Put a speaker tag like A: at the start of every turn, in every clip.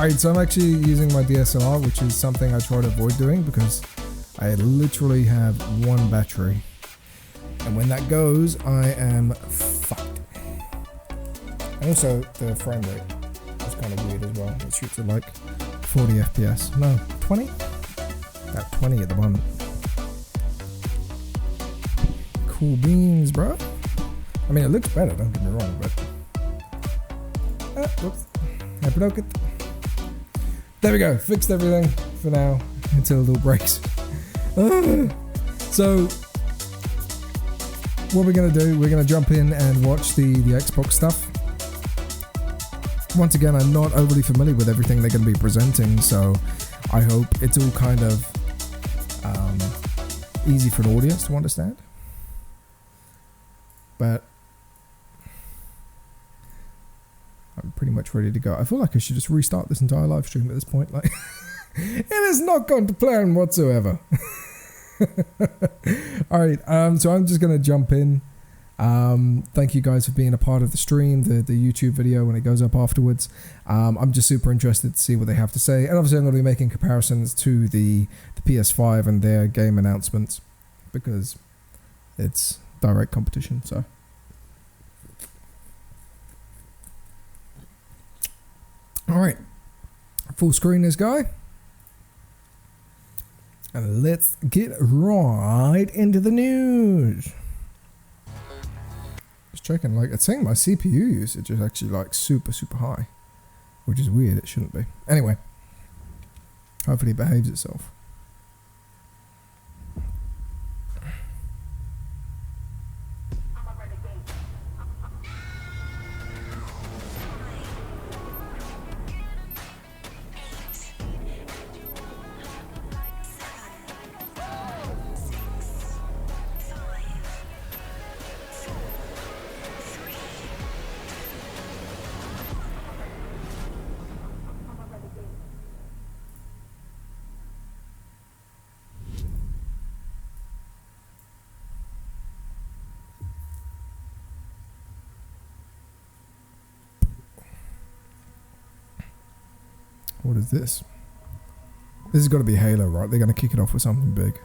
A: Alright, so I'm actually using my DSLR, which is something I try to avoid doing because I literally have one battery. And when that goes, I am fucked. And also, the frame rate is kind of weird as well. It shoots at like 40 FPS. No, 20? About 20 at the moment. Cool beans, bro. I mean, it looks better, don't get me wrong, but... whoops. I broke it. There we go. Fixed everything for now until it all breaks. So, what we're going to do, we're going to jump in and watch the Xbox stuff. Once again, I'm not overly familiar with everything they're going to be presenting, so I hope it's all kind of easy for an audience to understand. But I'm pretty much ready to go. I feel like I should just restart this entire live stream at this point. Like, it has not gone to plan whatsoever. Alright, so I'm just going to jump in. Thank you guys for being a part of the stream, the YouTube video when it goes up afterwards. I'm just super interested to see what they have to say. And obviously I'm going to be making comparisons to the PS5 and their game announcements because it's direct competition, so. Alright, full screen this guy. And let's get right into the news. Just checking, like, it's saying my CPU usage is actually like super high, which is weird. It shouldn't be. Anyway, hopefully it behaves itself. What is this? This has got to be Halo, right? They're going to kick it off with something big.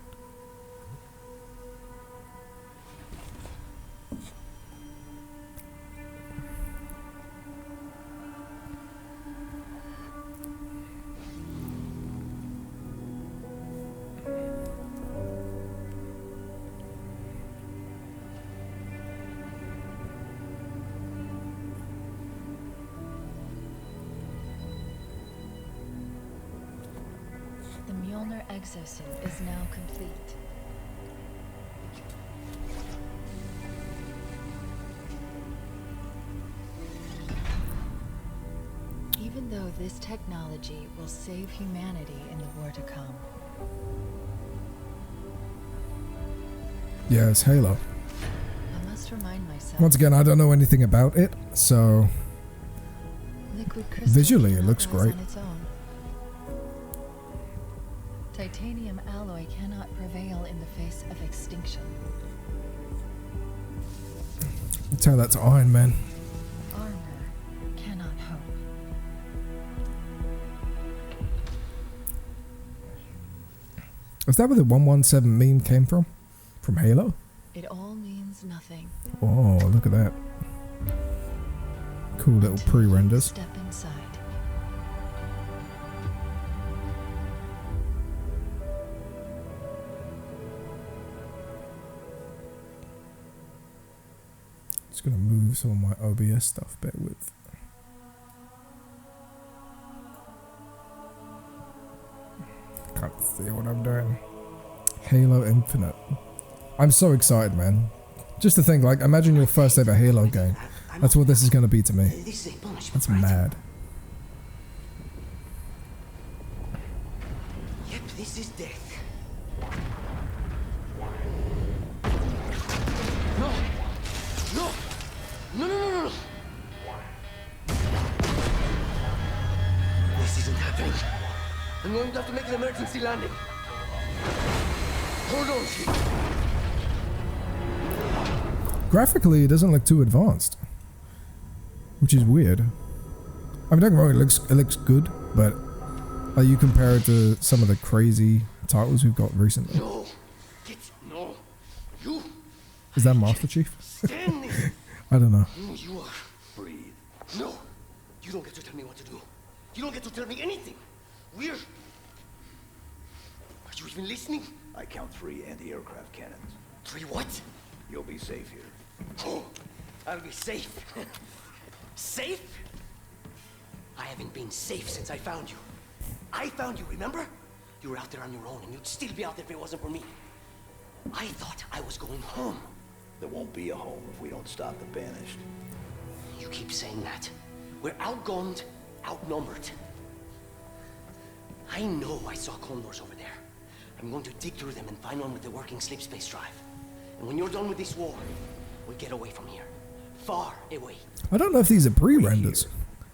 B: Exosuit is now complete. Even though this technology will save humanity in the war to come.
A: Yeah, it's Halo.
B: I must remind myself.
A: Once again, I don't know anything about it, so visually it looks great.
B: Titanium alloy cannot prevail in the face of extinction.
A: Tell that to Iron Man.
B: Armor cannot hope.
A: Is that where the 117 meme came from? From Halo?
B: It all means nothing.
A: Oh, look at that. Cool little pre-renders.
B: Step inside.
A: Gonna move some of my OBS stuff, bear with. Can't see what I'm doing. Halo Infinite. I'm so excited, man. Just to think, like, imagine your first ever Halo game. That's what this is gonna be to me. That's mad.
C: Yep, this is death. No. This isn't happening. I'm going to have to make an emergency landing. Hold on, Chief.
A: Graphically, it doesn't look too advanced, which is weird. I mean, don't get me wrong, it looks good, but like you compare it to some of the crazy titles we've got recently.
C: No. No. You.
A: Is that Master Chief?
C: Stand there.
A: I don't know.
C: No, you are. Breathe. No. You don't get to tell me what to do. You don't get to tell me anything. We're... Are you even listening?
D: I count 3 anti-aircraft cannons.
C: 3 what?
D: You'll be safe here.
C: Oh, I'll be safe. Safe? I haven't been safe since I found you. I found you, remember? You were out there on your own, and you'd still be out there if it wasn't for me. I thought I was going home.
D: There won't be a home if we don't stop the banished.
C: You keep saying that. We're outgunned, outnumbered. I know I saw condors over there. I'm going to dig through them and find one with the working sleep space drive. And when you're done with this war, we get away from here. Far away.
A: I don't know if these are pre-renders.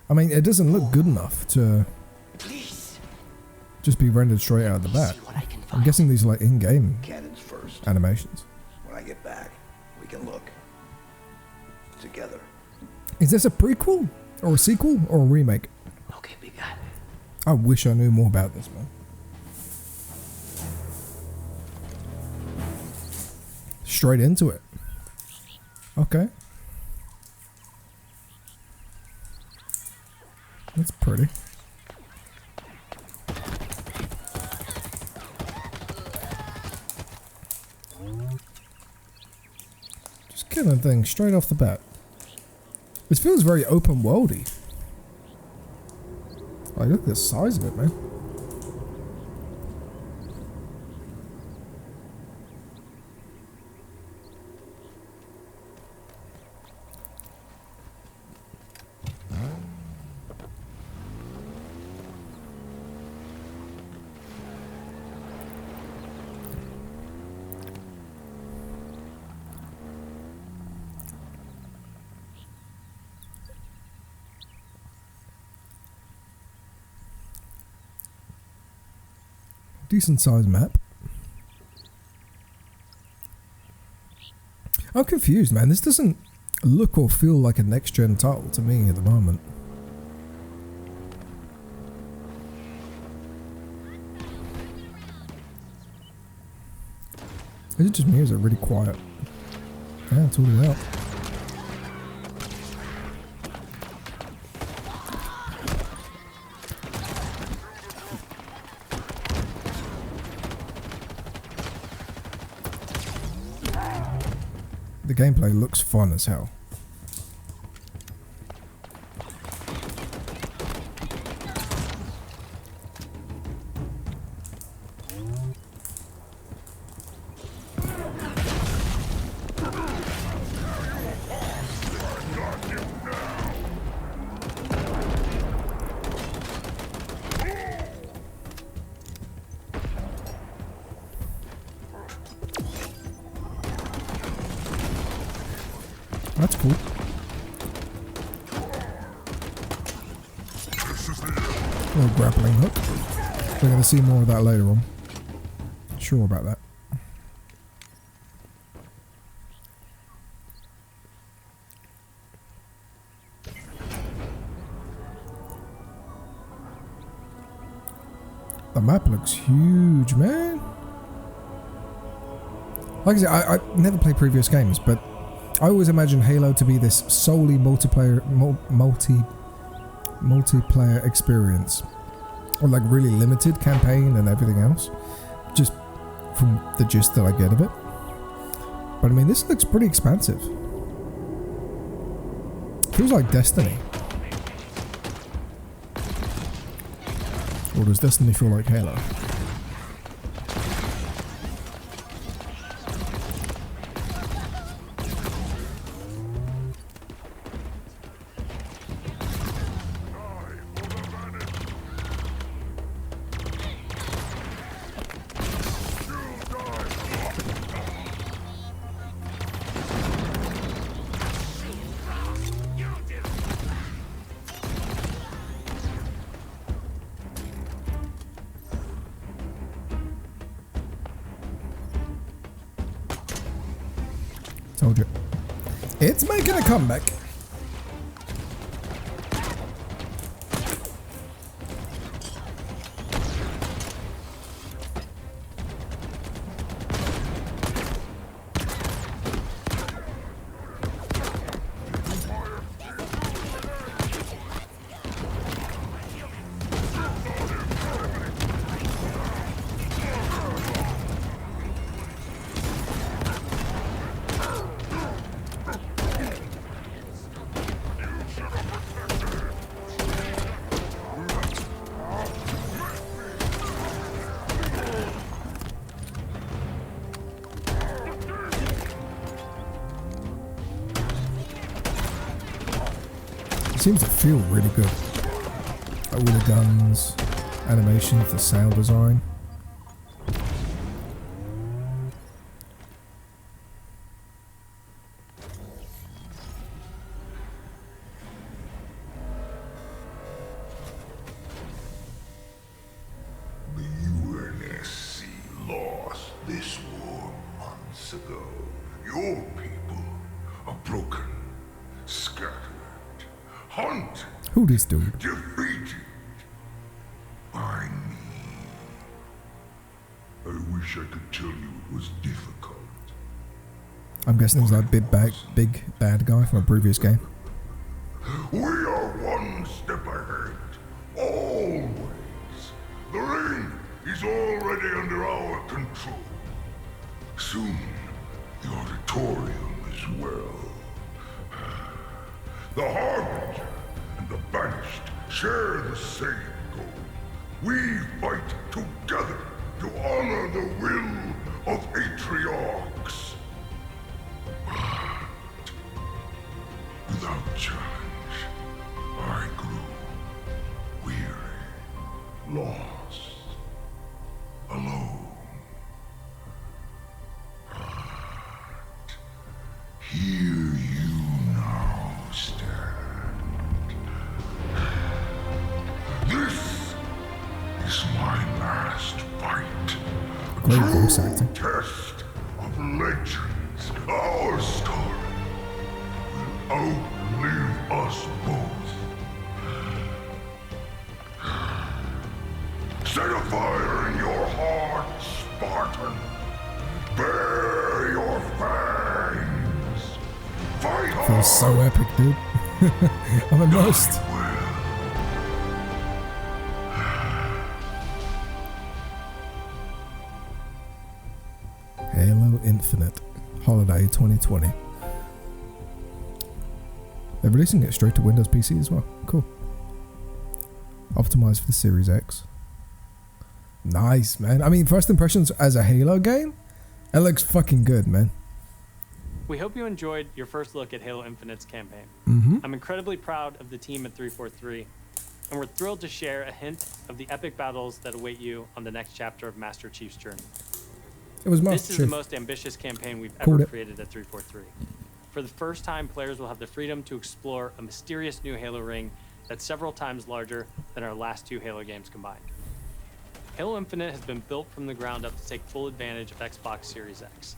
A: I mean, it doesn't look good enough to
C: Please.
A: just be rendered straight out of the bat.
C: See what I can
A: I'm
C: find.
A: guessing these are like in-game
D: Cannons first.
A: animations.
D: When I get back, we can look. Together.
A: Is this a prequel? Or a sequel? Or a remake?
C: Okay, big guy.
A: I wish I knew more about this, man. Straight into it. Okay. That's pretty. Just killing things straight off the bat. This feels very open worldy. Like, look at the size of it, man. Decent sized map. I'm confused, man. This doesn't look or feel like a next gen title to me at the moment. Is it just me or is it really quiet? Yeah, it's all it out. The gameplay looks fun as hell. That's cool. Little grappling hook. We're going to see more of that later on. Sure about that. The map looks huge, man. Like I said, I never played previous games, but I always imagined Halo to be this solely multiplayer experience, or like really limited campaign and everything else, just from the gist that I get of it. But I mean, this looks pretty expansive. Feels like Destiny. Or does Destiny feel like Halo? Told you. It's making a comeback. It seems to feel really good. Like all the guns, animations, the sound design.
E: The UNSC lost this war months ago. Your people are broken, scattered, hunted,
A: Who this dude?
E: defeated by me. I wish I could tell you it was difficult.
A: I'm guessing he's like big bad guy from a previous game.
E: We are one step ahead, always. The ring is already under our control. Soon, the auditorium as well. The Harbinger and the Banished share the same goal. We fight together to honor the will of Atriarchs. But without challenge, I grew weary, lost, alone. But here you now stand. This is my last fight.
A: Great voice acting.
E: Test of legends. Our story will outlive us both. Set a fire in your heart, Spartan. Bare your fangs. Fight hard.
A: Feels so epic, dude. I'm immersed. Halo Infinite, Holiday 2020. They're releasing it straight to Windows PC as well. Cool. Optimized for the Series X. Nice, man. I mean, first impressions as a Halo game, it looks fucking good, man.
F: We hope you enjoyed your first look at Halo Infinite's campaign. I'm incredibly proud of the team at 343, and we're thrilled to share a hint of the epic battles that await you on the next chapter of Master Chief's journey.
A: It was
F: This is the
A: Chief.
F: most ambitious campaign we've
A: Called
F: ever
A: it.
F: created at 343. For the first time, players will have the freedom to explore a mysterious new Halo ring that's several times larger than our last two Halo games combined. Halo Infinite has been built from the ground up to take full advantage of Xbox Series X.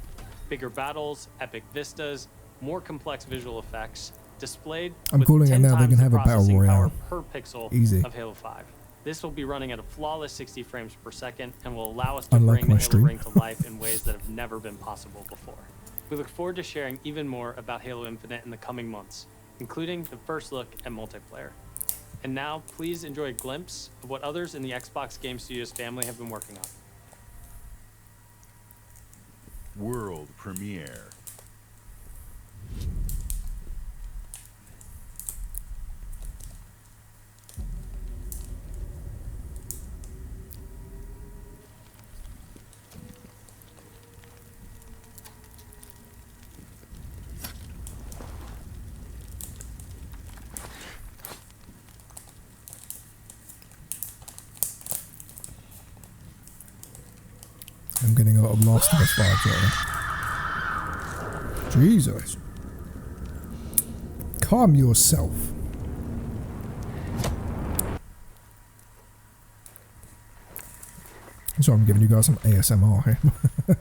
F: Bigger battles, epic vistas, more complex visual effects, displayed
A: I'm
F: with
A: calling it
F: 10
A: now, they
F: times
A: can
F: the
A: have a battle
F: processing
A: royale.
F: power per pixel
A: Easy.
F: of Halo 5. This will be running at a flawless 60 frames per second and will allow us to
A: Unlike
F: bring
A: my
F: the Halo
A: stream.
F: ring to life in ways that have never been possible before. We look forward to sharing even more about Halo Infinite in the coming months, including the first look at multiplayer. And now, please enjoy a glimpse of what others in the Xbox Game Studios family have been working on.
G: World premiere.
A: I'm getting a lot of Last of Us vibes right now. Jesus. Calm yourself. So I'm giving you guys some ASMR here.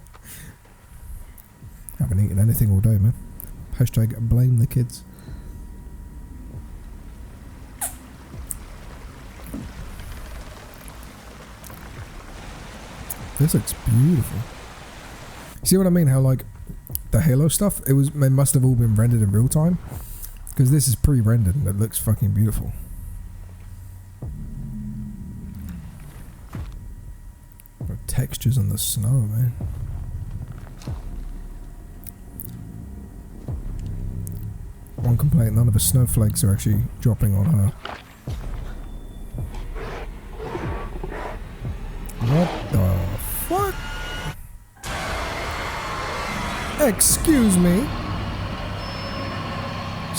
A: Haven't eaten anything all day, man. Hashtag blame the kids. This looks beautiful. See what I mean? How like the Halo stuff, it must have all been rendered in real time, because this is pre-rendered and it looks fucking beautiful. The textures on the snow, man. One complaint: none of the snowflakes are actually dropping on her. What the fuck? Excuse me.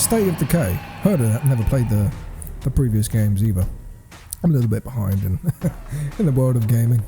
A: State of Decay. Heard of that, never played the previous games either. I'm a little bit behind in, in the world of gaming.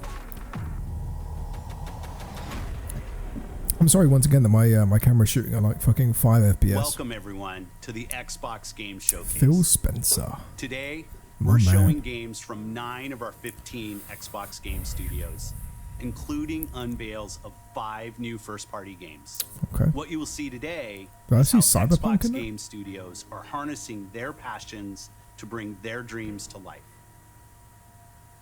A: I'm sorry once again that my camera's shooting at like fucking 5 FPS.
H: Welcome everyone to the Xbox Game Showcase.
A: Phil Spencer.
H: Today,
A: My
H: we're
A: man.
H: showing games from 9 of our 15 Xbox game studios, including unveils of 5 new first-party games.
A: Okay.
H: What you will see today
A: Did I
H: is
A: see
H: how
A: Cyberpunk
H: Xbox
A: in there?
H: game studios are harnessing their passions to bring their dreams to life.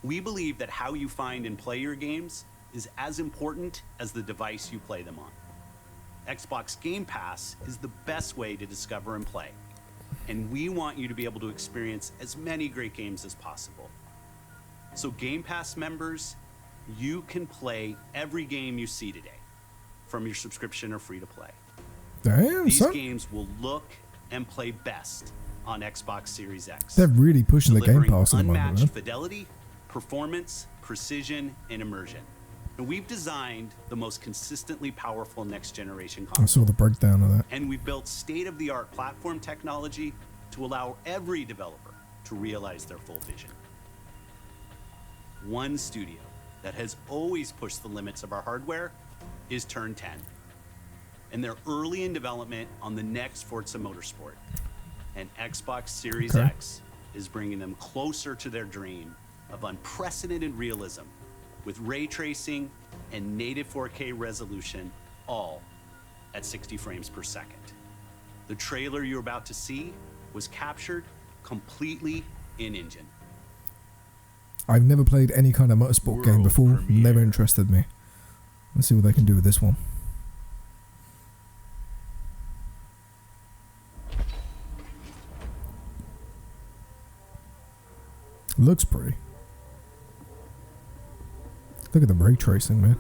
H: We believe that how you find and play your games is as important as the device you play them on. Xbox Game Pass is the best way to discover and play, and we want you to be able to experience as many great games as possible. So Game Pass members, you can play every game you see today from your subscription or free to play.
A: Damn,
H: These
A: son.
H: games will look and play best on Xbox Series X.
A: They're really pushing the Game
H: delivering
A: Pass at the moment,
H: unmatched
A: man.
H: fidelity, performance, precision, and immersion. And we've designed the most consistently powerful next-generation
A: I
H: console.
A: saw the breakdown of that.
H: And we've built state-of-the-art platform technology to allow every developer to realize their full vision. One studio that has always pushed the limits of our hardware is Turn 10. And they're early in development on the next Forza Motorsport. And Xbox Series
A: Okay.
H: X is bringing them closer to their dream of unprecedented realism with ray tracing and native 4K resolution, all at 60 frames per second. The trailer you're about to see was captured completely in-engine.
A: I've never played any kind of motorsport game
G: World
A: before.
G: premiere.
A: Never interested me. Let's see what they can do with this one. Looks pretty. Look at the ray tracing, man.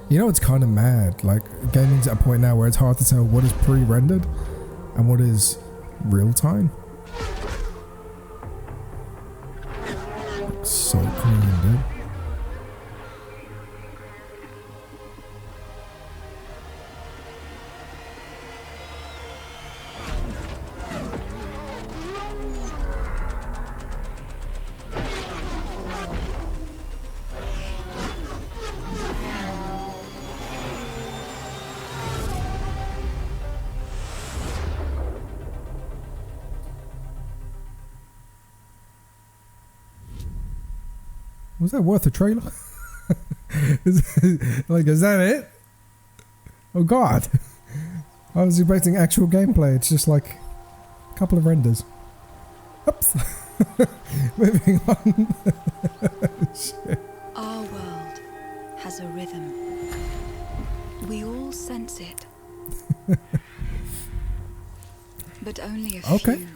A: You know, it's kind of mad. Like, gaming's at a point now where it's hard to tell what is pre-rendered and what is real time. Looks so clean, dude. Was that worth a trailer? is that it? Oh god. I was expecting actual gameplay. It's just like a couple of renders. Oops. Moving on. Shit.
I: Our world has a rhythm. We all sense it. But only a
A: Okay.
I: few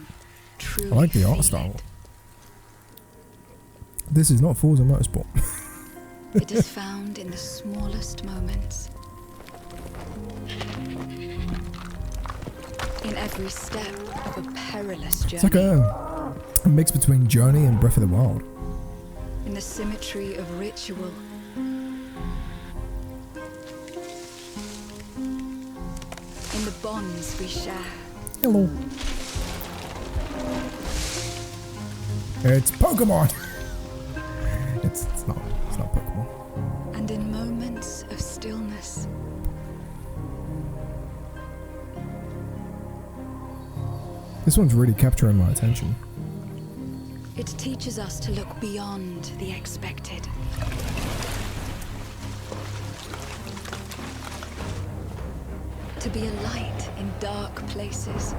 I: truly
A: I like the art
I: feel
A: style.
I: it.
A: This is not Forza Motorsport.
I: It is found in the smallest moments. In every step of a perilous journey.
A: It's like a mix between Journey and Breath of the Wild.
I: In the symmetry of ritual. In the bonds we share.
A: Hello. It's Pokemon. It's not Pokemon.
I: And in moments of stillness.
A: This one's really capturing my attention.
I: It teaches us to look beyond the expected. To be a light in dark places.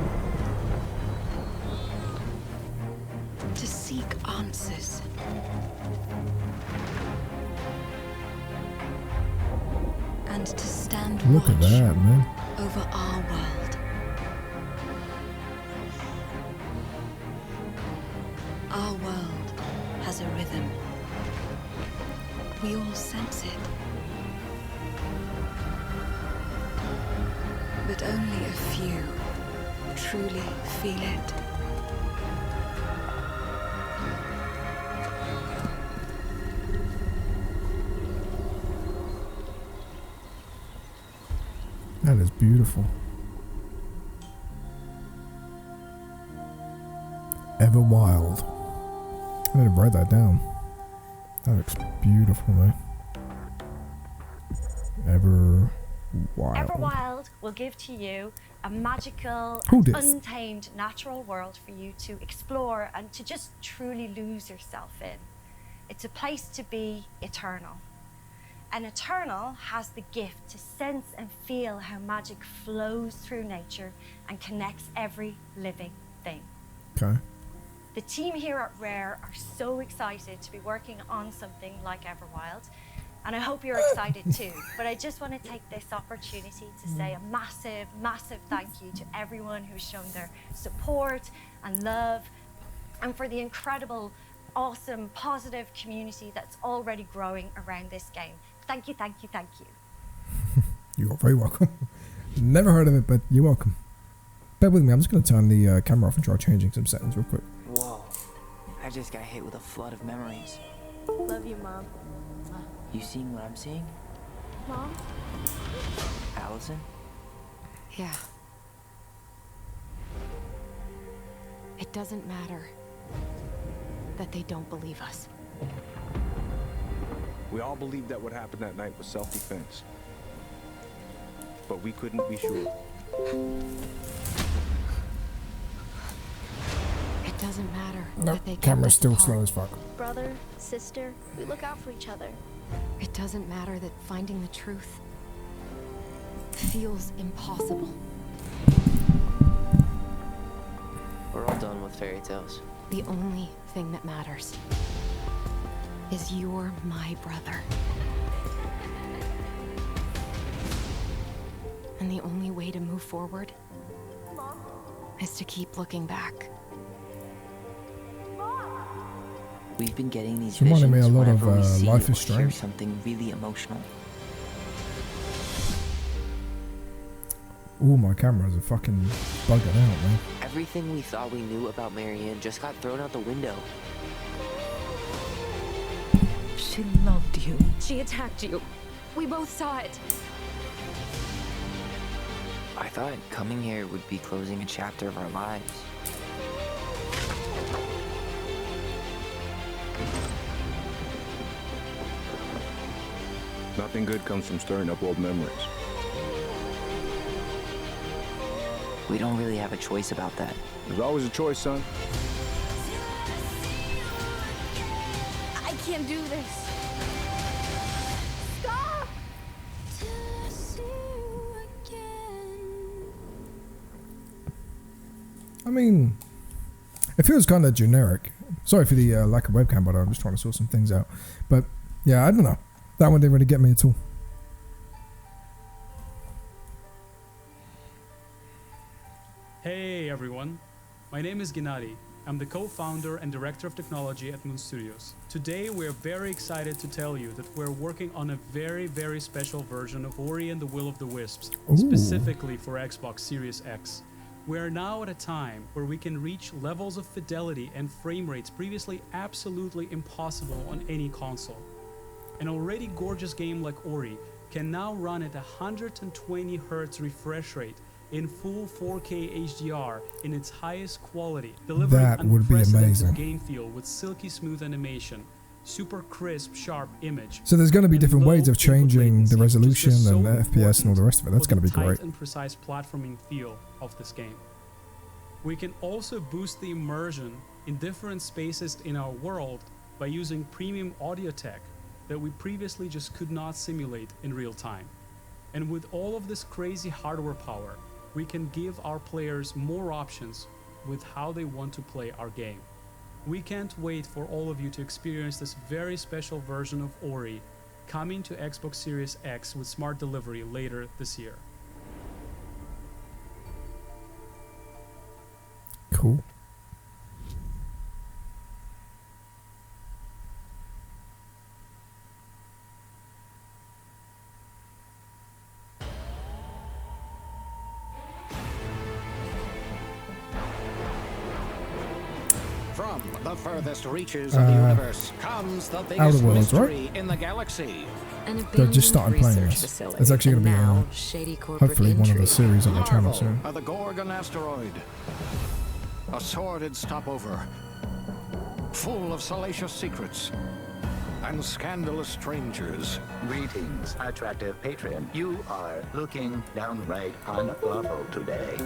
I: To seek answers. And to stand
A: Look at
I: watch
A: that, man.
I: over our world. Our world has a rhythm. We all sense it. But only a few truly feel it.
A: is beautiful. Ever Wild. I need to write that down. That looks beautiful, man.
J: Everwild will give to you a magical
A: Who
J: and
A: dis?
J: untamed natural world for you to explore and to just truly lose yourself in. It's a place to be eternal. And Eternal has the gift to sense and feel how magic flows through nature and connects every living thing.
A: Okay.
J: The team here at Rare are so excited to be working on something like Everwild, and I hope you're excited too. But I just want to take this opportunity to say a massive, massive thank you to everyone who's shown their support and love, and for the incredible, awesome, positive community that's already growing around this game. Thank you, thank you, thank you.
A: You are very welcome. Never heard of it, but you're welcome. Bear with me, I'm just going to turn the camera off and try changing some settings real quick.
K: Whoa, I just got hit with a flood of memories.
L: Love you, Mom.
K: You seeing what I'm seeing?
L: Mom?
K: Allison?
B: Yeah. It doesn't matter that they don't believe us.
M: We all believed that what happened that night was self-defense. But we couldn't be sure.
B: It doesn't matter
A: Nope,
B: that they kept
A: camera's
B: us
A: still
B: apart.
A: slow as fuck.
L: Brother, sister, we look out for each other.
B: It doesn't matter that finding the truth feels impossible.
K: We're all done with fairy tales.
B: The only thing that matters is you're my brother. And the only way to move forward is to keep looking back.
K: We've been getting these
A: She reminded
K: visions
A: me a lot of
K: whenever we see
A: Life
K: or
A: is
K: hear
A: Strange.
K: something really emotional.
A: Ooh, my cameras are fucking bugging out, man.
K: Everything we thought we knew about Marianne just got thrown out the window.
B: She loved you. She attacked you. We both saw it.
K: I thought coming here would be closing a chapter of our lives.
M: Nothing good comes from stirring up old memories.
K: We don't really have a choice about that.
M: There's always a choice, son.
L: I can't do this. Stop!
A: I mean, it feels kind of generic. Sorry for the lack of webcam, but I'm just trying to sort some things out. But yeah, I don't know. That one didn't really get me at all.
N: Hey everyone, my name is Gennady. I'm the co-founder and director of technology at Moon Studios. Today we're very excited to tell you that we're working on a very, very special version of Ori and the Will of the Wisps, specifically for Xbox Series X. We are now at a time where we can reach levels of fidelity and frame rates previously absolutely impossible on any console. An already gorgeous game like Ori can now run at 120 Hz refresh rate in full 4K HDR in its highest quality, delivering
A: That would be
N: unprecedented
A: amazing.
N: game feel with silky smooth animation, super crisp, sharp image.
A: So there's going to be different ways of changing the resolution
N: just so
A: and the FPS and all the rest of it. That's
N: for
A: going to
N: the
A: be great.
N: tight and precise platforming feel of this game. We can also boost the immersion in different spaces in our world by using premium audio tech that we previously just could not simulate in real time. And with all of this crazy hardware power, we can give our players more options with how they want to play our game. We can't wait for all of you to experience this very special version of Ori coming to Xbox Series X with smart delivery later this year.
A: Cool.
O: From the furthest reaches of the universe comes the biggest
A: Outer Worlds,
O: mystery
A: right?
O: in the galaxy.
A: They're just starting playing this. It's actually going to be hopefully one of the series on my channel soon.
O: Marvel, the Gorgon asteroid. A sordid stopover, full of salacious secrets and scandalous strangers.
P: Greetings, attractive patron. You are looking downright unlawful today.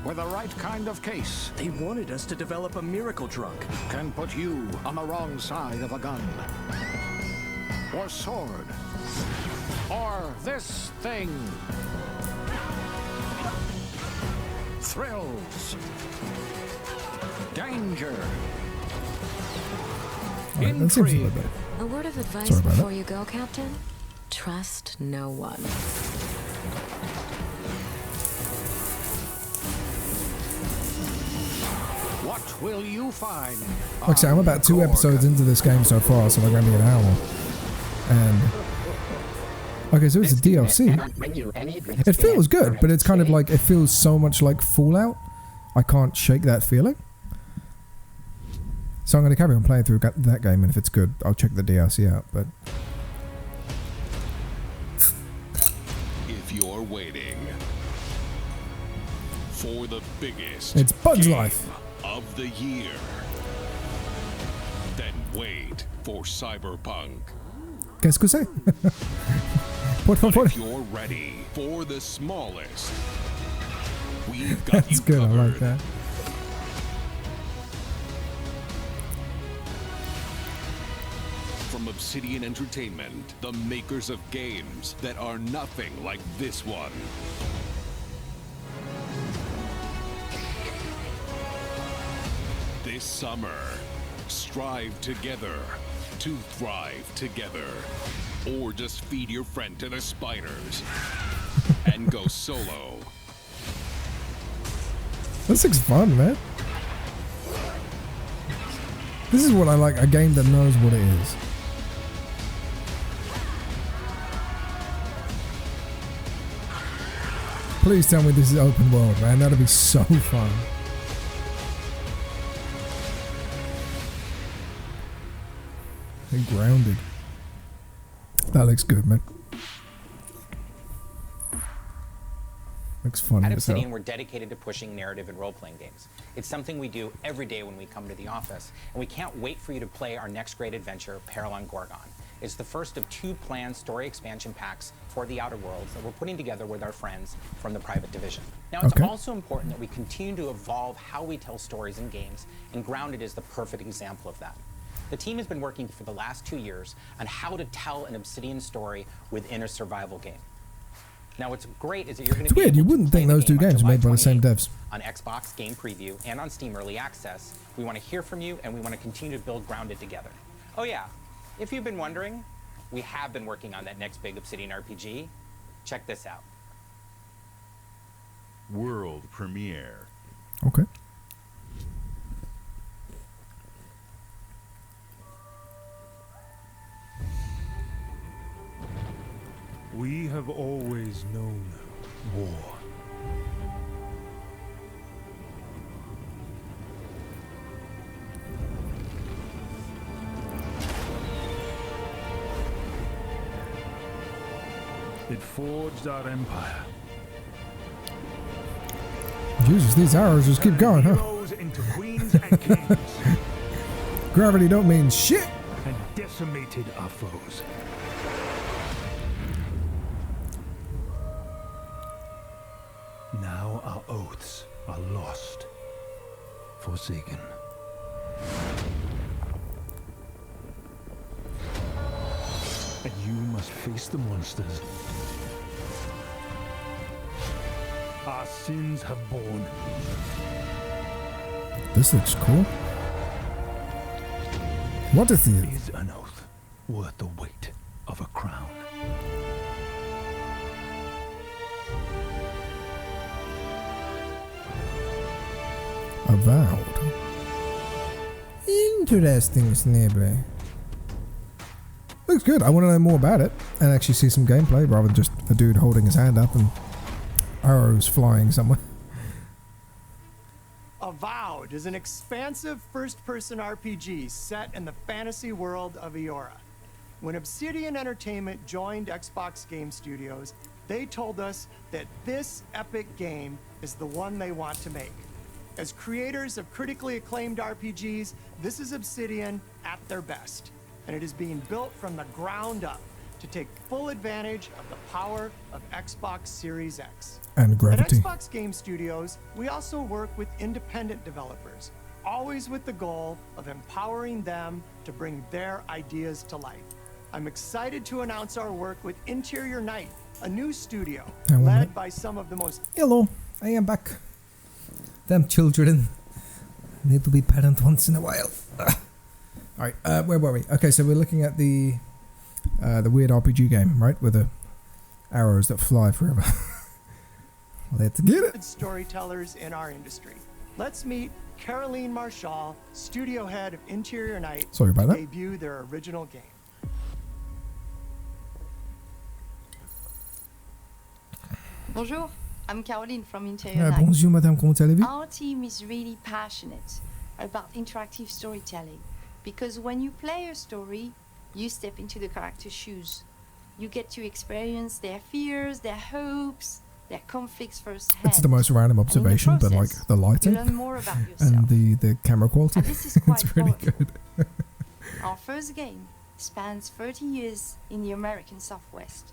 O: With the right kind of case,
C: They wanted us to develop a miracle drug.
O: can put you on the wrong side of a gun. Or sword. Or this thing. Thrills. Danger.
A: Alright, that seems a little bit.
Q: A word of advice
A: Sorry about
Q: before
A: that.
Q: you go, Captain. Trust no one.
O: What will you find?
A: Like I say, I'm about 2 episodes into this game so far, so they're going to be an hour. And okay, so it's a DLC. It feels good, but it's kind of like, it feels so much like Fallout. I can't shake that feeling. So I'm going to carry on playing through that game, and if it's good, I'll check the DLC out. But
R: if you're waiting for the biggest
A: it's Bugs
R: game
A: Life
R: of the year, then wait for Cyberpunk.
A: Qu'est-ce que c'est?
R: But if you're ready for the smallest, we've got
A: That's
R: you
A: good, I
R: covered.
A: like that.
R: From Obsidian Entertainment, the makers of games that are nothing like this one. This summer, strive together to thrive together. Or just feed your friend to the spiders and go solo.
A: This looks fun, man. This is what I like, a game that knows what it is. Please tell me this is open world, man. That'd be so fun. Hey, Grounded. That looks good, man. Looks fun
S: At
A: as hell.
S: Obsidian, we're dedicated to pushing narrative and role-playing games. It's something we do every day when we come to the office, and we can't wait for you to play our next great adventure, Peril on Gorgon. It's the first of 2 planned story expansion packs for the Outer Worlds that we're putting together with our friends from the Private Division. Now, it's also important that we continue to evolve how we tell stories in games, and Grounded is the perfect example of that. The team has been working for the last 2 years on how to tell an Obsidian story within a survival game. Now, what's great is that you're going to
A: It's
S: be
A: weird, you wouldn't think those two games were made by the same devs.
S: on Xbox Game Preview and on Steam Early Access. We want to hear from you, and we want to continue to build Grounded together. Oh yeah, if you've been wondering, we have been working on that next big Obsidian RPG. Check this out.
G: World premiere.
A: Okay.
T: We have always known war. It forged our empire.
A: Jesus, these arrows just keep going, huh?
T: Rose into queens and kings
A: Gravity don't mean shit.
T: and decimated our foes. Now our oaths are lost, forsaken. And you must face the monsters our sins have borne.
A: This looks cool. What is it?
T: Is an oath worth the weight of a crown?
A: Avowed. Interesting, Snibbly. Looks good. I want to know more about it and actually see some gameplay rather than just a dude holding his hand up and arrows flying somewhere.
O: Avowed.
U: Brotherhood is an expansive first-person RPG set in the fantasy world of Eora. When Obsidian Entertainment joined Xbox Game Studios, they told us that this epic game is the one they want to make. As creators of critically acclaimed RPGs, this is Obsidian at their best, and it is being built from the ground up to take full advantage of the power of Xbox Series X.
A: And gravity.
U: At Xbox Game Studios, we also work with independent developers, always with the goal of empowering them to bring their ideas to life. I'm excited to announce our work with Interior Night, a new studio led by some of the most...
A: Hello, I am back. Them children need to be parent once in a while. Alright, where were we? Okay, so we're looking at the weird RPG game, right? With the arrows that fly forever. Let's get it.
U: Storytellers in our industry. Let's meet Caroline Marshall, studio head of Interior Night,
A: Sorry about that.
U: debut their original game.
V: Bonjour, I'm Caroline from Interior Night.
A: Bonjour, madame, comment allez-vous?
V: Our team is really passionate about interactive storytelling because when you play a story, you step into the character's shoes. You get to experience their fears, their hopes, their conflicts firsthand.
A: It's the most random observation, but like the lighting
V: you learn more about yourself.
A: and the camera quality,
V: And this is quite
A: it's really good.
V: Our first game spans 30 years in the American Southwest.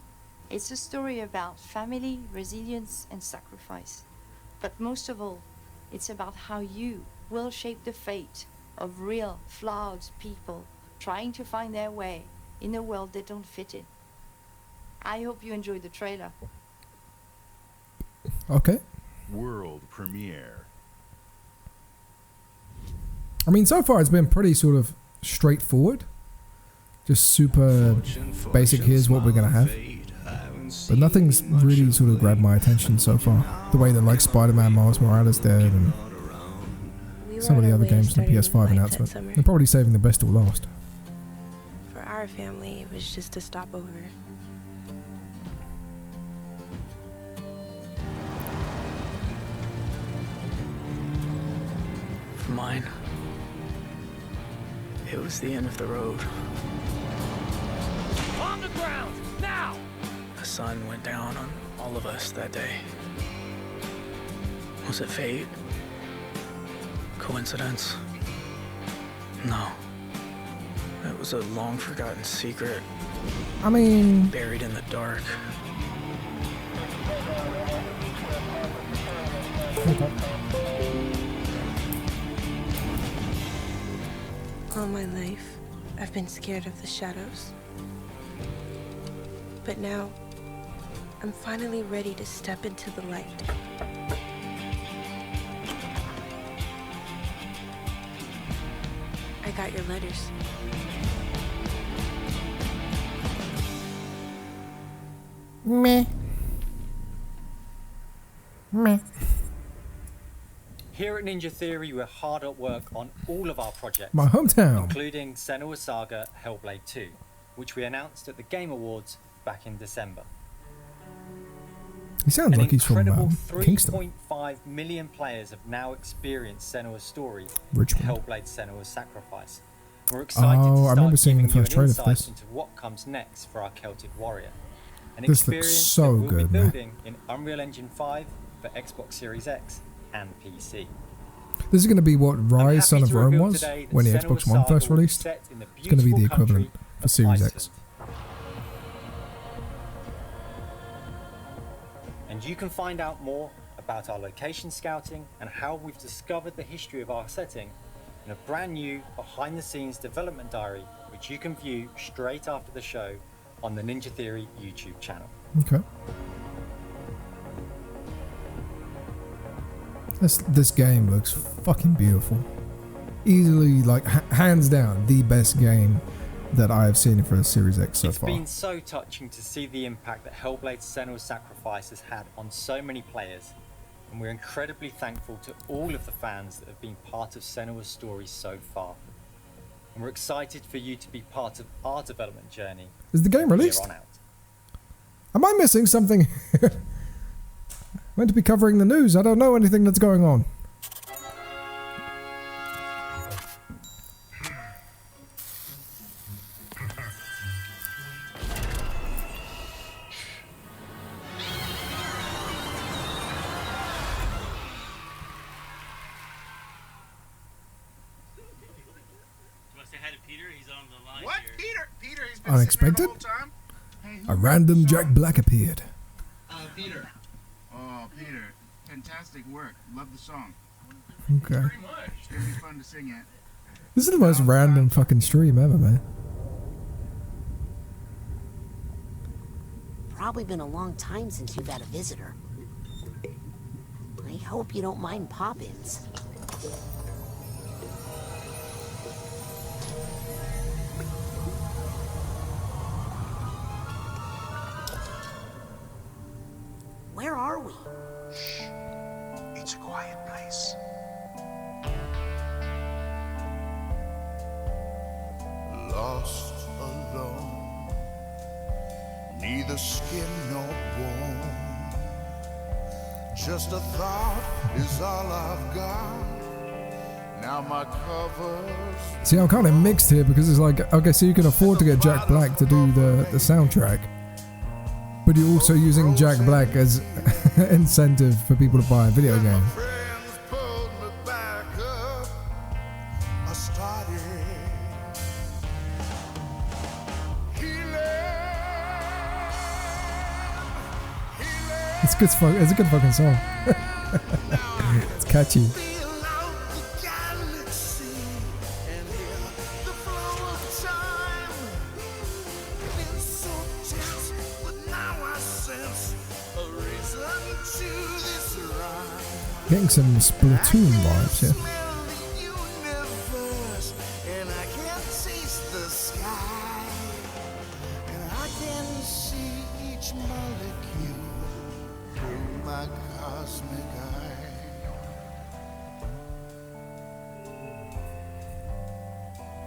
V: It's a story about family, resilience, and sacrifice. But most of all, it's about how you will shape the fate of real, flawed people trying to find their way in a world they don't fit in. I hope you enjoyed the trailer.
A: Okay.
G: World premiere.
A: I mean, so far it's been pretty sort of straightforward. Just super basic, here's what we're going to have. But nothing's really sort of grabbed my attention so far. The way that like Spider-Man Miles Morales did and some of the other games in the PS5 announcement. They're probably saving the best till last.
W: For our family, it was just a stopover.
X: For mine, it was the end of the road.
C: On the ground, now!
X: The sun went down on all of us that day. Was it fate? Coincidence? No. It was a long-forgotten secret.
A: I mean...
X: buried in the dark.
W: All my life, I've been scared of the shadows. But now, I'm finally ready to step into the light. I got your letters.
A: Meh. Meh.
Y: Here at Ninja Theory, we're hard at work on all of our projects.
A: My hometown.
Y: Including Senua's Saga Hellblade 2, which we announced at the Game Awards back in December.
A: He sounds like he's from Kingston.
Y: 3.5 million players have now experienced Senua's story,
A: Richmond.
Y: Hellblade Senua's Sacrifice. We're excited to
A: I
Y: start
A: remember seeing the
Y: giving you
A: first
Y: an
A: trailer for
Y: insight
A: this.
Y: into what comes next for our Celtic Warrior. An
A: This looks
Y: experience
A: so
Y: that we'll
A: good,
Y: be
A: man.
Y: building in Unreal Engine 5 for Xbox Series X and PC.
A: This is going to be what Rise Son
Y: happy
A: of
Y: to
A: Rome
Y: reveal
A: was
Y: today that
A: when the
Y: Senua's
A: Xbox One
Y: Saga
A: first
Y: will be
A: released.
Y: set in the
A: It's going to be the
Y: beautiful
A: equivalent
Y: country
A: for
Y: of
A: Series
Y: Iceland.
A: X.
Y: And you can find out more about our location scouting and how we've discovered the history of our setting in a brand new behind-the-scenes development diary, which you can view straight after the show on the Ninja Theory YouTube channel.
A: Okay. This game looks fucking beautiful. Easily, like, hands down, the best game that I have seen for a Series X so far.
Y: It's been so touching to see the impact that Hellblade Senua's Sacrifice has had on so many players, and we're incredibly thankful to all of the fans that have been part of Senua's story so far. And we're excited for you to be part of our development journey.
A: Is the game
Y: from
A: released?
Y: here on out.
A: Am I missing something? Meant to be covering the news. I don't know anything that's going on.
D: Say hi to Peter. He's on the line
E: What?
D: here.
E: Peter? He's been
A: Unexpected?
E: sitting there the whole time? Hey,
A: A random Jack Black appeared.
E: Peter. Oh, Peter. Fantastic work. Love the song.
A: Okay.
E: Pretty much. It's gonna be fun to sing it.
A: This is the most random fucking stream ever, man.
F: Probably been a long time since you've had a visitor. I hope you don't mind pop-ins. Where are we?
E: Shh. It's a quiet place.
H: Lost alone, neither skin nor bone. Just a thought is all I've got. Now my covers.
A: See, I'm kind of mixed here because it's like, okay, so you can afford to get Jack Black to do the soundtrack, but you're also using Jack Black as incentive for people to buy a video game. It's good. It's a good fucking song. It's catchy. Getting some Splatoon vibes here.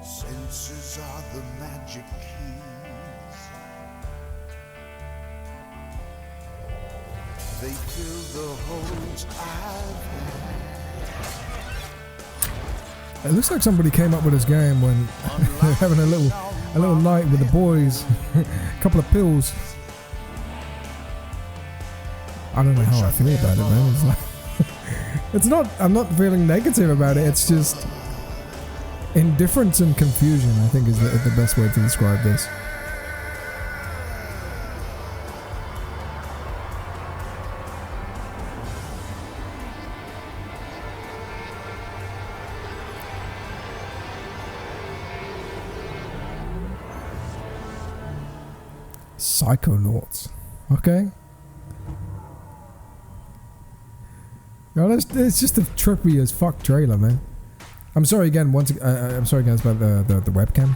H: Senses are the magic keys. They fill the holes I've had.
A: It looks like somebody came up with this game when they're having a little night with the boys, a couple of pills. I don't know how I feel about it, man. It's like, it's not. I'm not feeling negative about it. It's just indifference and confusion, I think, is the best way to describe this. Psychonauts. Okay. No, it's just a trippy as fuck trailer, man. I'm sorry again. I'm sorry again about the webcam.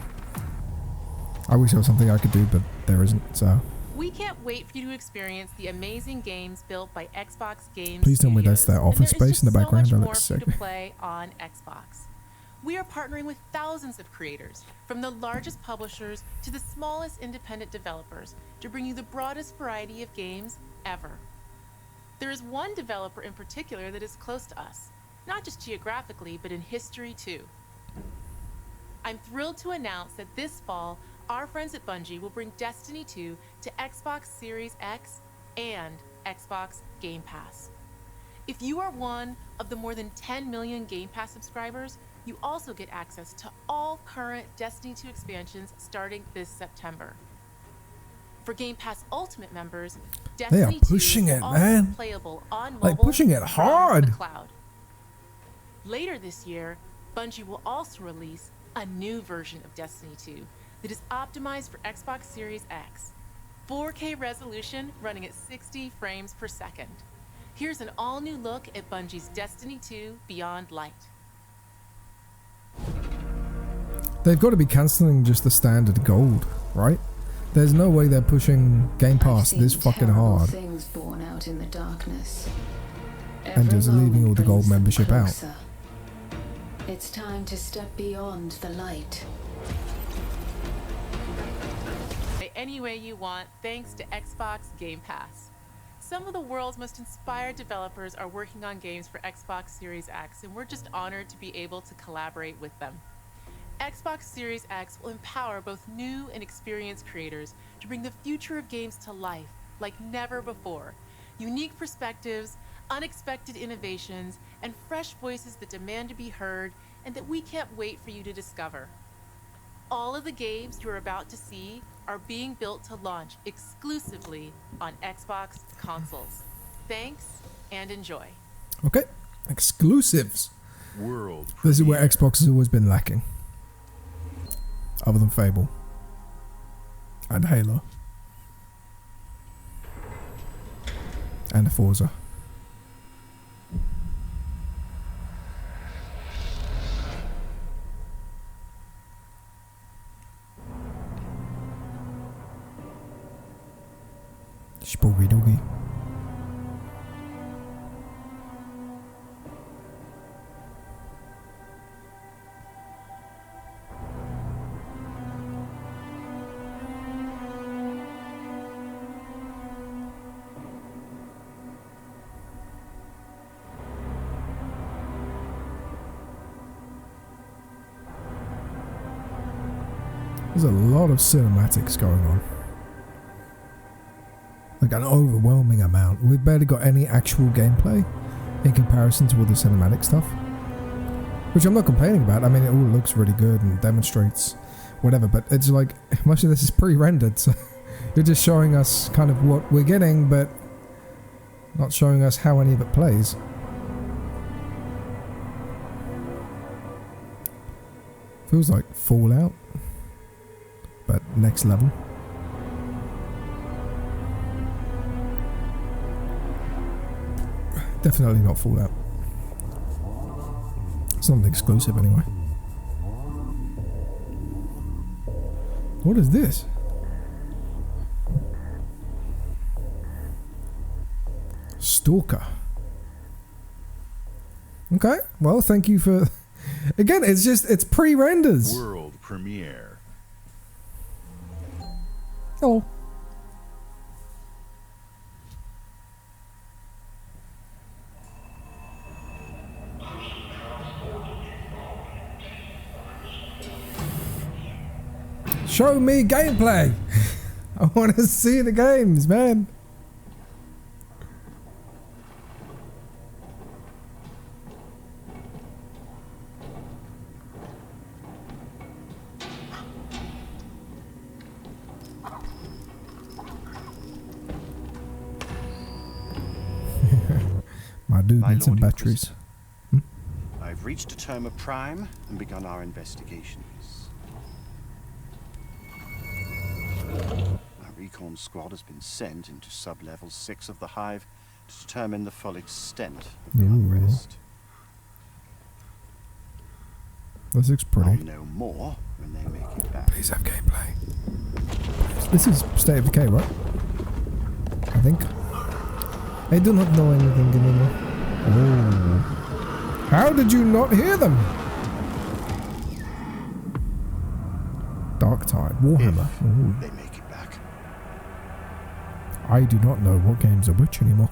A: I wish there was something I could do, but there isn't. So.
I: We can't wait for you to experience the amazing games built by Xbox Games.
A: Please tell me that's their office space in the background. That looks sick.
I: To play on Xbox. We are partnering with thousands of creators, from the largest publishers to the smallest independent developers, to bring you the broadest variety of games ever. There is one developer in particular that is close to us, not just geographically, but in history too. I'm thrilled to announce that this fall, our friends at Bungie will bring Destiny 2 to Xbox Series X and Xbox Game Pass. If you are one of the more than 10 million Game Pass subscribers, you also get access to all current Destiny 2 expansions starting this September. For Game Pass Ultimate members,
A: they are
I: Destiny
A: pushing
I: 2
A: it,
I: is also
A: man.
I: playable on mobile,
A: Like pushing it hard.
I: from the cloud. Later this year, Bungie will also release a new version of Destiny 2 that is optimized for Xbox Series X. 4K resolution running at 60 frames per second. Here's an all-new look at Bungie's Destiny 2 Beyond Light.
A: They've got to be cancelling just the standard gold, right? There's no way they're pushing Game Pass this fucking hard
Q: Things born out in the darkness.
A: and just leaving all the gold membership out.
Q: It's time to step beyond the light.
I: Any way you want, thanks to Xbox Game Pass. Some of the world's most inspired developers are working on games for Xbox Series X, and we're just honored to be able to collaborate with them. Xbox Series X will empower both new and experienced creators to bring the future of games to life like never before. Unique perspectives, unexpected innovations, and fresh voices that demand to be heard and that we can't wait for you to discover. all of the games you're about to see are being built to launch exclusively on Xbox consoles. Thanks and enjoy.
A: Okay, exclusives.
G: World
A: This is where Xbox has always been lacking. Other than Fable. And Halo. And Forza. Spooky doogie. There's a lot of cinematics going on. Like an overwhelming amount. We've barely got any actual gameplay in comparison to all the cinematic stuff. Which I'm not complaining about. I mean, it all looks really good and demonstrates whatever, but it's like, much of this is pre-rendered, so you're just showing us kind of what we're getting, but not showing us how any of it plays. Feels like Fallout, but next level. Definitely not Fallout. It's not an exclusive anyway. What is this? Stalker. Okay, well, thank you for... Again, it's just, it's pre-renders.
G: World premiere.
A: Oh. Show me gameplay. I want to see the games, man. My dude needs some batteries.
B: I've reached a term of prime and begun our investigations. Our recon squad has been sent into sub-level 6 of the Hive to determine the full extent of the unrest.
A: This looks pretty.
B: I'll know more when they make it back.
A: Please have gameplay. This is State of Decay, right? I think. I do not know anything anymore. Oh. How did you not hear them? Dark Tide, Warhammer. Ooh.
B: They make it back.
A: I do not know what games are which anymore.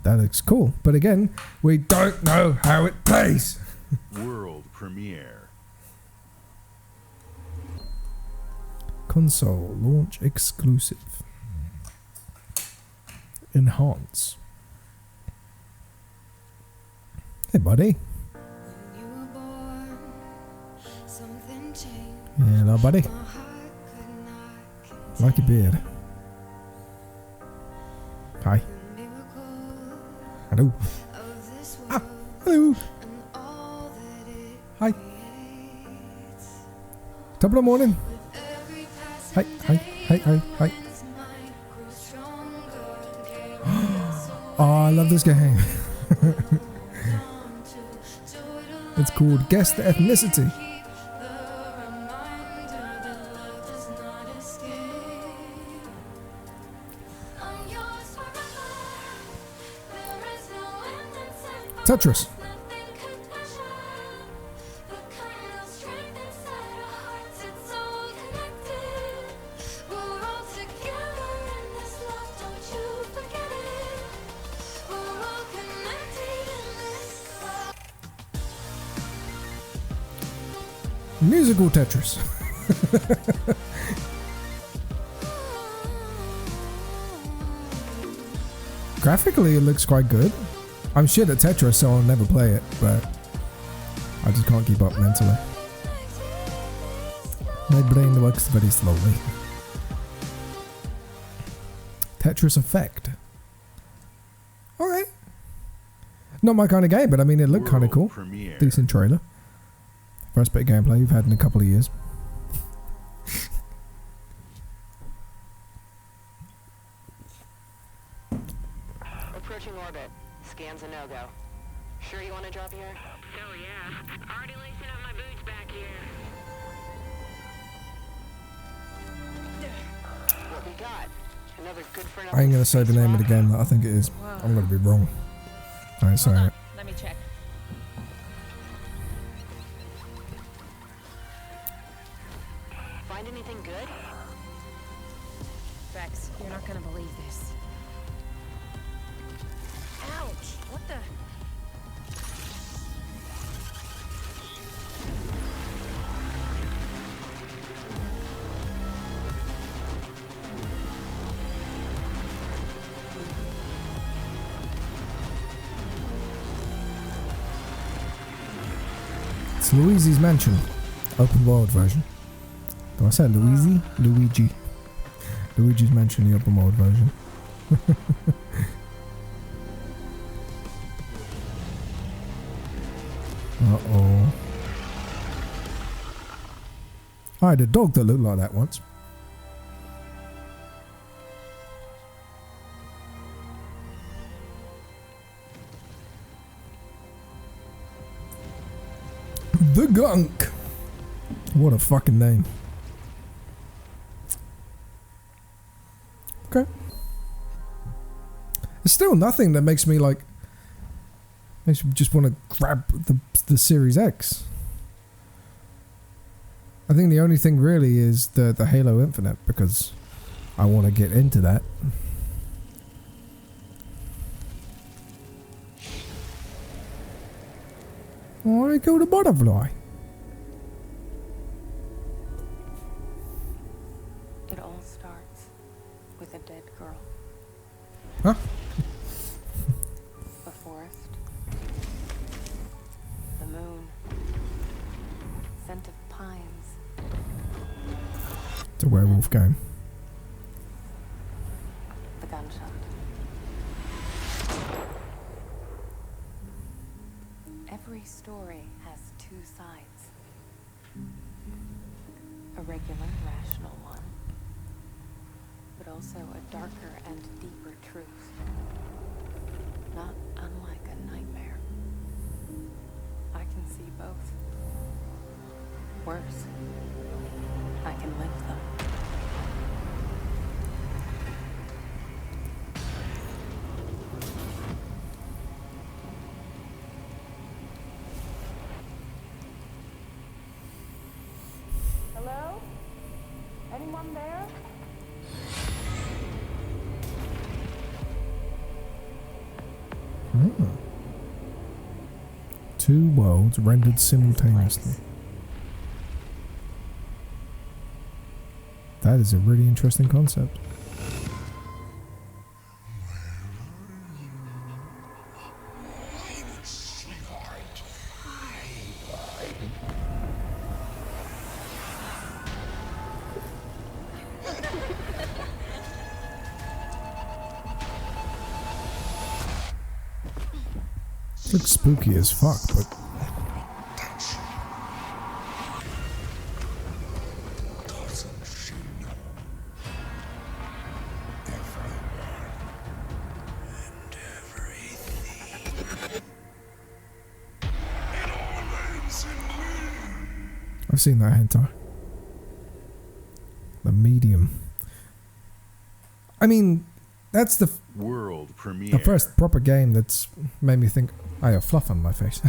A: That looks cool, but again, we don't know how it plays.
G: World premiere.
A: Console launch exclusive. Enhance. Hey, buddy. Hello, buddy. Like your beard. Hi. Hello. Ah, hello. Hi. Top of the morning. Hi, hi, hi, hi, hi. Oh, I love this game. It's called Guess the Ethnicity. Tetris. Musical Tetris. Graphically, it looks quite good. I'm shit at Tetris, so I'll never play it, but I just can't keep up mentally. My brain works very slowly. Tetris Effect. Alright. Not my kind of game, but I mean it looked kind of cool.
G: Premiere.
A: Decent trailer. First bit of gameplay you've had in a couple of years.
D: Approaching orbit. Scans a no-go. Sure you want to drop here?
J: Oh yeah. Already lacing up my boots back here.
D: What we got? Another good for
A: I ain't gonna say the name of the game that I think it is. I'm gonna be wrong. Alright, sorry.
J: Let me check.
D: Find anything good?
J: Rex, you're not gonna believe this. Ouch! What the?
A: It's Luigi's Mansion. Open world version. Do I say Luigi? Luigi. Luigi's Mansion, the open world version. Uh-oh. I had a dog that looked like that once. The Gunk. What a fucking name. Okay. There's still nothing that makes me like, makes me just want to grab the Series X. I think the only thing really is the Halo Infinite, because I want to get into that. Oh, I killed a butterfly.
Q: It all starts with a dead girl.
A: Huh?
Q: A forest. The moon. Scent of pines.
A: It's a werewolf game.
Q: The gunshot. Every story has two sides. A regular, rational one, but also a darker and deeper truth. Not unlike a nightmare. I can see both. Worse, I can link them.
J: Hello? Anyone there?
A: Two worlds rendered simultaneously. That is a really interesting concept. Looks spooky as fuck, but I've seen that hentai. The Medium. I mean, that's the
G: world premiere.
A: The first proper game that's made me think. I have fluff on my face.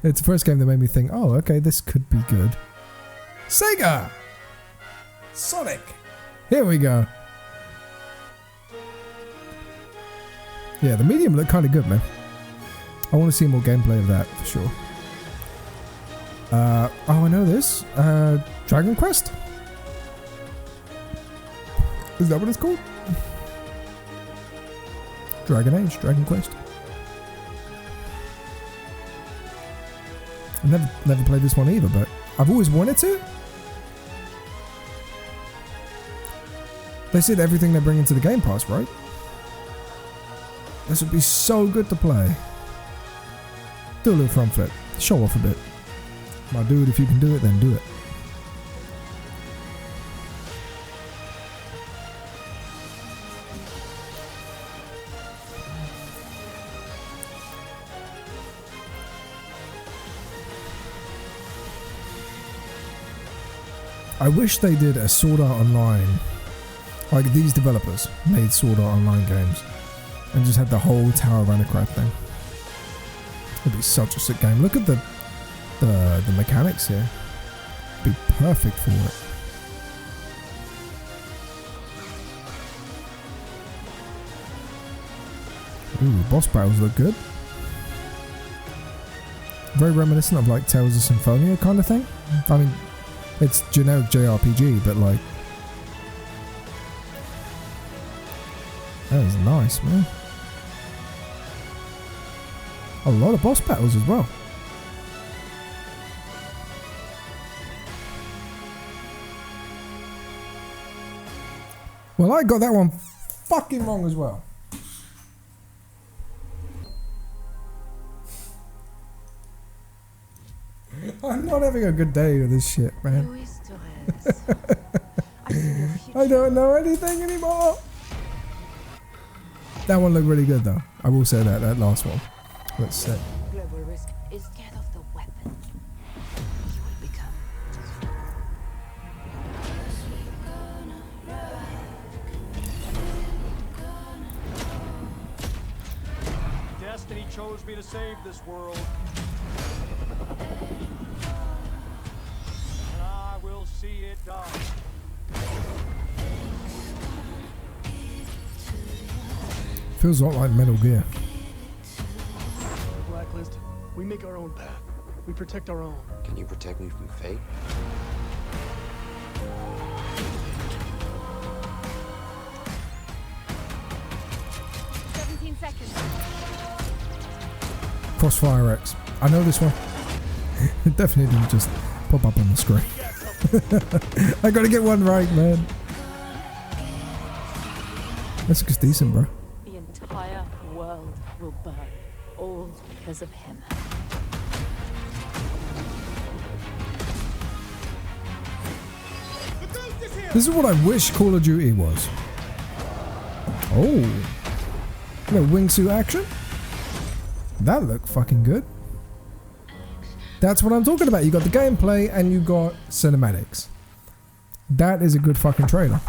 A: It's the first game that made me think, oh, okay, this could be good. Sega! Sonic! Here we go. Yeah, the Medium looked kind of good, man. I want to see more gameplay of that, for sure. Oh, I know this. Dragon Quest? Is that what it's called? Dragon Age, Dragon Quest. I never played this one either, but I've always wanted to. They said everything they bring into the Game Pass, right? This would be so good to play. Do a little front flip. Show off a bit. My dude, if you can do it, then do it. I wish they did a Sword Art Online, like these developers made Sword Art Online games, and just had the whole Tower of Anacraft thing. It'd be such a sick game. Look at the mechanics here. It'd be perfect for it. Ooh, boss battles look good. Very reminiscent of like Tales of Symphonia kind of thing. I mean, it's generic JRPG, but like, that is nice, man. A lot of boss battles as well. Well, I got that one fucking wrong as well. I'm not having a good day with this shit, man. I don't know anything anymore. That one looked really good though. I will say that last one. Let's see.
F: Global risk is scared of the weapon you will become.
K: Destiny chose me to save this world. And I will see it done.
A: Feels a lot like Metal Gear.
K: Blacklist, we make our own path. We protect our own.
L: Can you protect me from fate?
A: Crossfire X. I know this one. It definitely didn't just pop up on the screen. I gotta get one right, man. This looks decent, bro.
Q: The entire world will burn, all because of him.
A: This is what I wish Call of Duty was. Oh. No wingsuit action? That looked fucking good. That's what I'm talking about. You got the gameplay and you got cinematics. That is a good fucking trailer.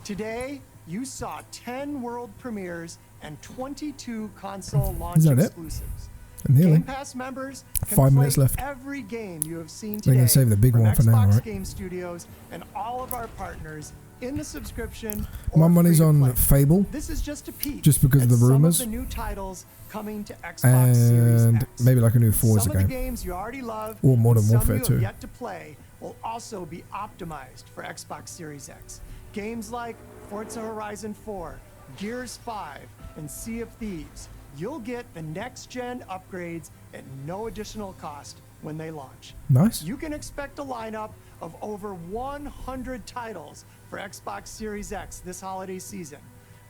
U: Today, you saw 10 world premieres and 22 console launch exclusives. Game Pass members can
A: 5 minutes
U: play
A: left.
U: every game you have seen
A: They're
U: today
A: gonna save the big
U: from
A: one for now,
U: Xbox
A: right?
U: Game Studios and all of our partners in the subscription.
A: My
U: or
A: money's
U: free-to-play.
A: on Fable.
U: This is just a peek.
A: Just because of the
U: at
A: rumors.
U: Some of the new titles coming to Xbox Series
A: And
U: X.
A: maybe like a new Forza
U: Some of
A: game.
U: the games you already love
A: Or Modern
U: and some
A: Warfare
U: you have
A: 2.
U: yet to play will also be optimized for Xbox Series X. Games like Forza Horizon 4, Gears 5, and Sea of Thieves. You'll get the next-gen upgrades at no additional cost when they launch.
A: Nice.
U: You can expect a lineup of over 100 titles for Xbox Series X this holiday season.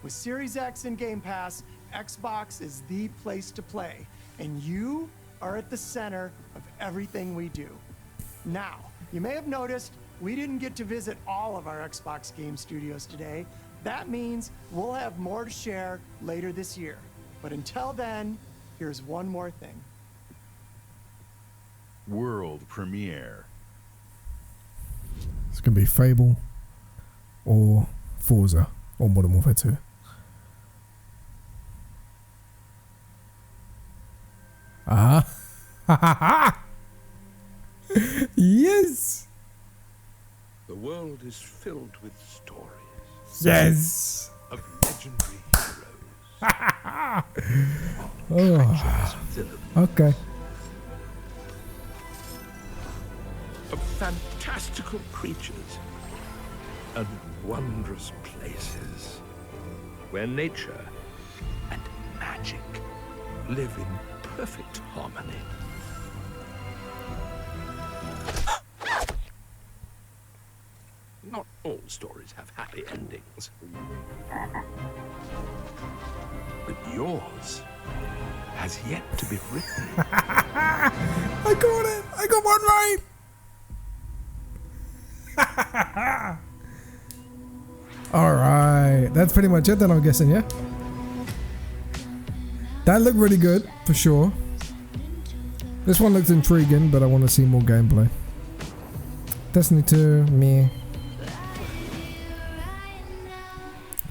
U: With Series X and Game Pass, Xbox is the place to play, and you are at the center of everything we do. Now, you may have noticed we didn't get to visit all of our Xbox game studios today. That means we'll have more to share later this year. But until then, here's one more thing.
G: World premiere.
A: It's gonna be Fable or Forza or Modern Warfare 2. Ah. Yes.
T: The world is filled with stories.
A: Yes.
T: Of legendary heroes.
A: Oh. Okay.
T: Of fantastical creatures and wondrous places where nature and magic live in perfect harmony. All stories have happy endings. But yours has yet to be written.
A: I got it! I got one right! Alright, that's pretty much it then, I'm guessing, yeah? That looked really good, for sure. This one looks intriguing, but I want to see more gameplay. Destiny 2, meh.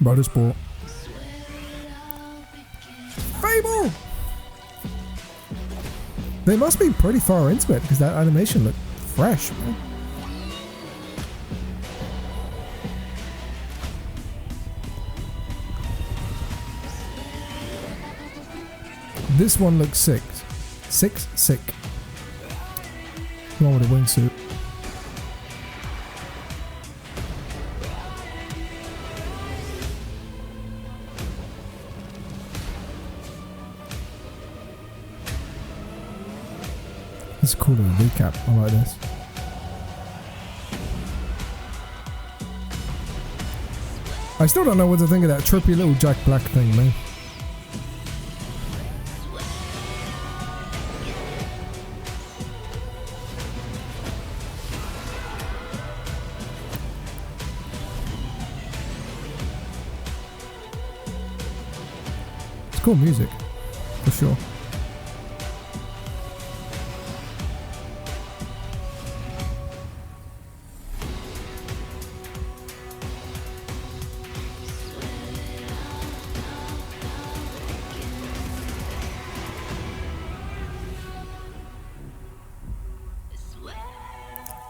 A: Motorsport. Fable! They must be pretty far into it, because that animation looked fresh, man. This one looks sick. Sick. One with a wingsuit. This is cool little recap. I like this. I still don't know what to think of that trippy little Jack Black thing, man. It's cool music, for sure.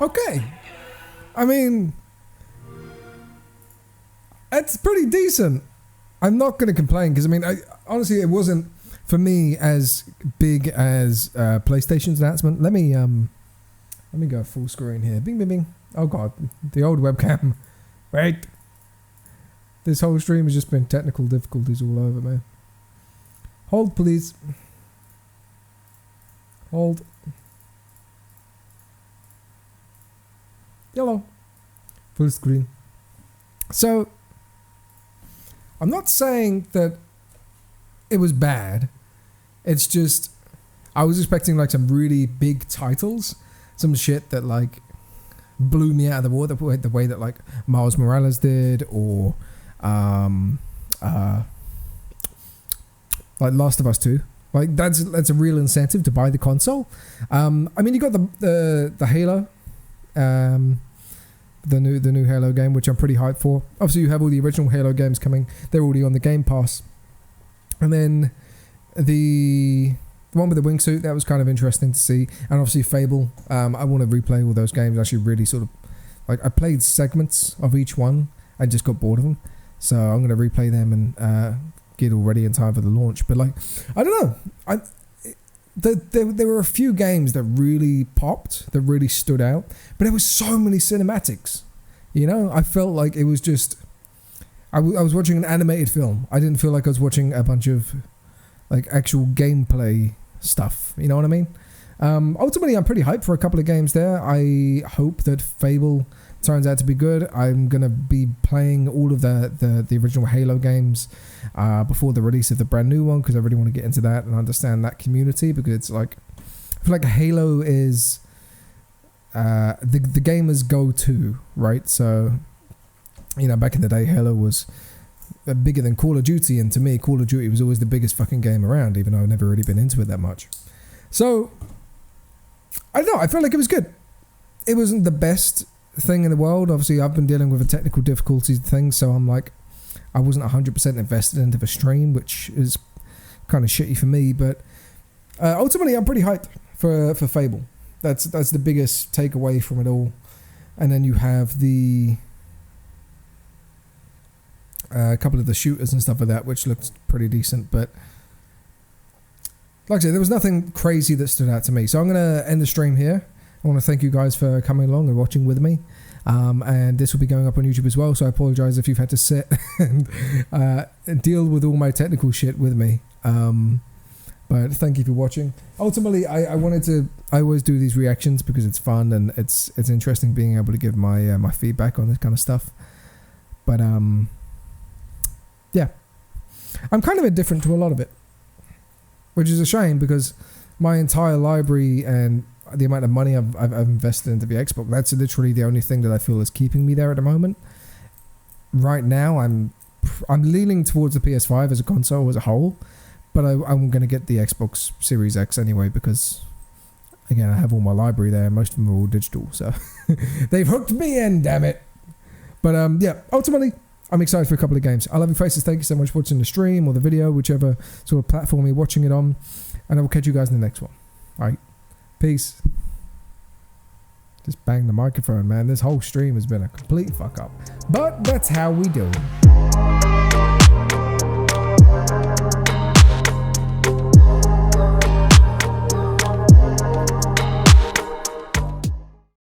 A: Okay, I mean, it's pretty decent. I'm not going to complain because I mean, honestly, it wasn't for me as big as PlayStation's announcement. Let me go full screen here. Bing, bing, bing. Oh god, the old webcam. Wait, this whole stream has just been technical difficulties all over, man. Hold, please. Hold. Yellow. Full screen. So, I'm not saying that it was bad. It's just, I was expecting like some really big titles. Some shit that like blew me out of the water. The way that like Miles Morales did, or like Last of Us 2. Like that's a real incentive to buy the console. I mean, you got the Halo. The new Halo game, which I'm pretty hyped for. Obviously, you have all the original Halo games coming; they're already on the Game Pass. And then the one with the wingsuit, that was kind of interesting to see. And obviously, Fable. I want to replay all those games. Actually, really sort of like I played segments of each one. I just got bored of them, so I'm going to replay them and get all ready in time for the launch. But like, I don't know. There were a few games that really popped, that really stood out, but there was so many cinematics. You know, I felt like it was just, I was watching an animated film. I didn't feel like I was watching a bunch of like actual gameplay stuff. You know what I mean? Ultimately, I'm pretty hyped for a couple of games there. I hope that Fable turns out to be good. I'm going to be playing all of the original Halo games before the release of the brand new one, because I really want to get into that and understand that community, because it's like, I feel like Halo is the gamer's go-to, right? So, you know, back in the day, Halo was bigger than Call of Duty, and to me, Call of Duty was always the biggest fucking game around, even though I've never really been into it that much. So, I don't know, I felt like it was good. It wasn't the best thing in the world. Obviously, I've been dealing with a technical difficulties thing, so I'm like, I wasn't 100% invested into the stream, which is kind of shitty for me, but ultimately I'm pretty hyped for Fable. That's the biggest takeaway from it all. And then you have the couple of the shooters and stuff like that, which looked pretty decent, but like I said, there was nothing crazy that stood out to me. So I'm going to end the stream here. I want to thank you guys for coming along and watching with me. And this will be going up on YouTube as well, so I apologize if you've had to sit and deal with all my technical shit with me. But thank you for watching. Ultimately, I wanted to I always do these reactions because it's fun and it's interesting being able to give my my feedback on this kind of stuff. But yeah, I'm kind of indifferent to a lot of it, which is a shame because my entire library and the amount of money I've invested into the Xbox, that's literally the only thing that I feel is keeping me there at the moment. Right now, I'm leaning towards the PS5 as a console as a whole, but I'm going to get the Xbox Series X anyway because, again, I have all my library there. Most of them are all digital, so they've hooked me in, damn it. But yeah, ultimately, I'm excited for a couple of games. I love you faces. Thank you so much for watching the stream or the video, whichever sort of platform you're watching it on. And I will catch you guys in the next one. All right. Peace. Just bang the microphone, man. This whole stream has been a complete fuck up. But that's how we do it.